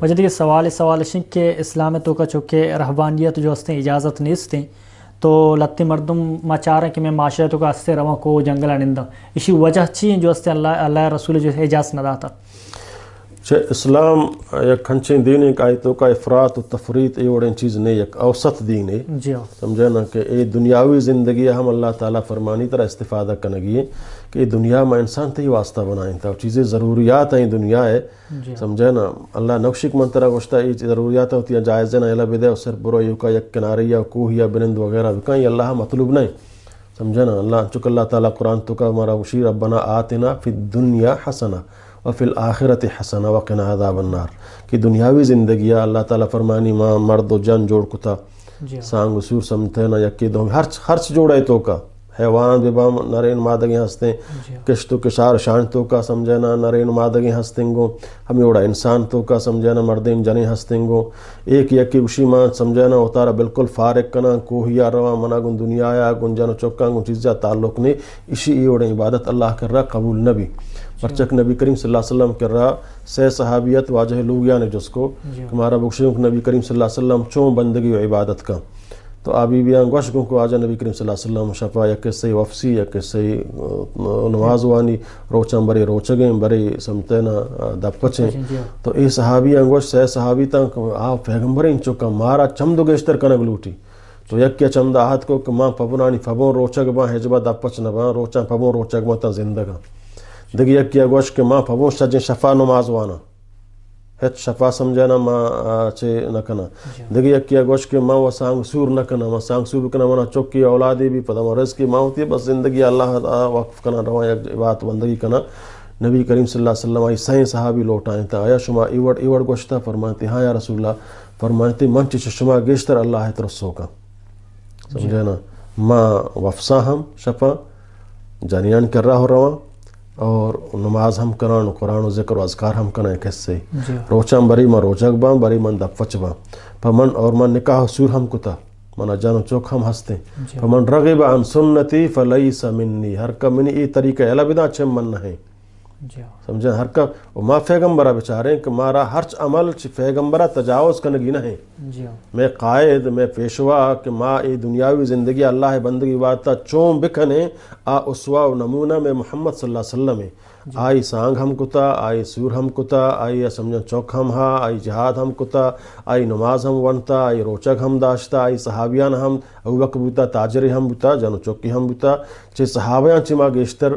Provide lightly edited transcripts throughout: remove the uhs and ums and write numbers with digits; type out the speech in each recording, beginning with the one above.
وجہ دیگه سوال که اسلام تو کا چونکہ رہبانیت جو ہستے اجازت نیستیں تو لتی مردم ما چاہ رہے ہیں کہ میں معاشرے تو کا ہستے رواں کو جنگل نندہ اسی وجہ چی جو ہستے اللہ رسول جو اجازت نہ داتا اسلام یک کھنچیں دین ایک آیتوں کا افراط و تفریط ایوڑیں چیز نہیں یک اوسط دین ہے جی سمجھے نا کہ اے دنیاوی زندگی ہم اللہ تعالیٰ فرمانی طرح استفادہ کنگی ہے کہ دنیا میں انسان تے ہی واسطہ بنائیں تھا چیزیں ضروریات ہیں دنیا ہے سمجھے نا اللہ نقشک منترہ گوشتا ہے ضروریات ہوتی ہیں جائز نا اللہ بدے اور صرف برو یو کا یک کناری یا کوہ یا بلند وغیرہ بکائیں یہ اللہ مطلوب نہیں سمجھے نا اللہ چکہ اللہ تعالیٰ قرآن تو کا ہمارا وشی ربنا آتنا فی الدنیا حسنہ وفی الآخرت حسنہ وقنا عذاب النار کہ دنیاوی زندگی اللہ تعالیٰ فرمانی ماں مرد و جن جوڑ کتا سانگ سور سمتے نا یکی دو ہرچ جوڑے تو کا حیوان ببام نرین مادگیں ہستیں کشت و کشار شان تو کا سمجھے نا نرین مادگیں ہستیں گو ہمیں اوڑا انسان تو کا سمجھے نا مردین جنیں ہستیں گو ایک یکی وشی ماں سمجھے نا اتارا بالکل فارغ کنا کوہیا رواں منا گن دنیا آیا گن جن چوکاں گن چیزیں تعلق نہیں اسی ایوڑے عبادت اللہ کر رہا قبول نبی پرچک نبی کریم صلی اللہ علیہ وسلم کر رہا سے صحابیت واجہ لوگیا نے جس کو ہمارا بخشیوں نبی کریم صلی اللہ علیہ وسلم چون بندگی و عبادت کا تو آبی بیان گوشگوں کو آجا نبی کریم صلی اللہ علیہ وسلم شفا یا کسی وفسی یا کسی نمازوانی روچاں بری روچگیں بری سمتینا دپچیں تو ای صحابی انگوش سے صحابی تاں آپ پیغمبرین چکا مارا چمدو گیشتر کنگ لوٹی تو یک کیا چمد آہد کو کہ ماں پبنانی پبون روچگ باں حجبہ دپچ نباں روچاں پبون روچگ باں تاں زندگاں دیکھ یک کیا گوش کہ ماں پبون شجیں شفا نمازوانا ہیت شفا سمجھانا ماں چے نکنا دیکھ یک کیا گوش کہ ماں و سانگ سور نکنا ماں سانگ سور بکنا ماں چوکی اولادی بھی پتہ ماں رزقی ماں ہوتی ہے بس زندگی اللہ وقف کنا رواں یک بات بندگی کنا نبی کریم صلی اللہ علیہ وسلم آئی سائیں صحابی لوٹائیں تا آیا شما ایوڑ گوشتا فرمانتی ہاں یا رسول اللہ فرمانتی منچ شما گیشتر اللہ ترسو کا سمجھانا ماں وفسا ہم شفا جانیان کر رہا ہو رواں اور نماز ہم کران قرآن و ذکر و اذکار ہم کریں کیسے روچاں بری من روچک باں بری من دفچ باں پمن اور من نکاح سور ہم کتا من جانو چوک ہم ہستے پمن رغب عن سنتی فلیس منی ہر کا منی ای طریقہ الا بدا چھم من نہیں سمجھیں ہر کا ما پیغمبرہ بچاریں کہ مارا ہرچ عمل چی پیغمبرہ تجاوز کنگی نہیں میں قائد میں پیشوا کہ ما ای دنیاوی زندگی اللہ بندگی واتا چون بکنے آ اسوا و نمونہ میں محمد صلی اللہ علیہ وسلم ہے آئی سانگ ہم کتا آئی سور ہم کتا آئی سمجھیں چوک ہم ہا آئی جہاد ہم کتا آئی نماز ہم ونتا آئی روچک ہم داشتا آئی صحابیان ہم اوبکر بوتا تاجری ہم بوتا جانو چوکی ہم بوتا چی صحابیان چی ما گیشتر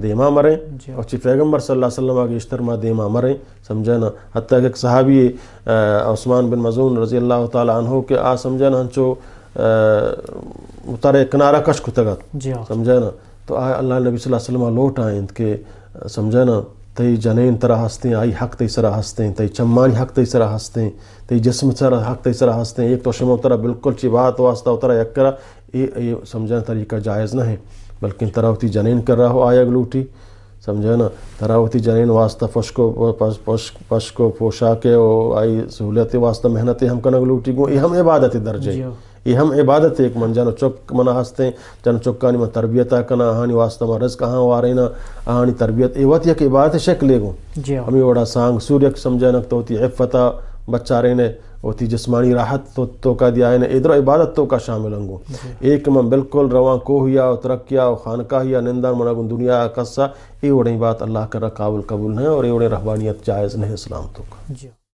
دیما مریں اور چی پیغمبر صلی اللہ علیہ وسلم آگے اشترما دیما مریں سمجھانا حتیٰ کہ صحابی عثمان بن مظعون رضی اللہ تعالیٰ عنہ کہ آ سمجھانا ہنچو اتارے کنارہ کش کتگت سمجھانا تو اللہ نبی صلی اللہ علیہ وسلم لوٹ آئیں کہ سمجھانا تی جنین طرح ہستیں آئی حق تی سرا ہستیں تی چمانی حق تی سرا ہستیں تی جسم سرا حق تی سرا ہستیں ایک تو شما اترا بالکل چی بات واسطہ اترا یک کرا یہ سمجھانا طریقہ جائز نہ ہے بلکہ تراوتی جنین کر رہا ہو آیا گلوٹی سمجھے نا تراوتی جنین واسطہ پشکو پوشاکے آئی سہولیت واسطہ محنتیں ہم کنگ لوٹی گو یہ ہم عبادت درجے یہ ہم عبادت ایک من جانو چک منا ہستے جانو چکانی من تربیت کنا آہانی واسطہ من رزق کہاں وارینا آہانی تربیت ایوات یک عبادت شکلے گو ہمیں وڑا سانگ سوریک سمجھے نکتا ہوتی عفتہ بچارے نے ہوتی جسمانی راحت تو کا دیا ہے ادھر عبادت تو کا شامل ہنگو ایک من بالکل رواں کو ہیا ترکیا خانقاہ یا نندان منگن دنیا قصہ یہ وڑیں بات اللہ کر رہا قابل قبول نہیں اور یہ وڑیں رہبانیت جائز نہیں اسلام تو کا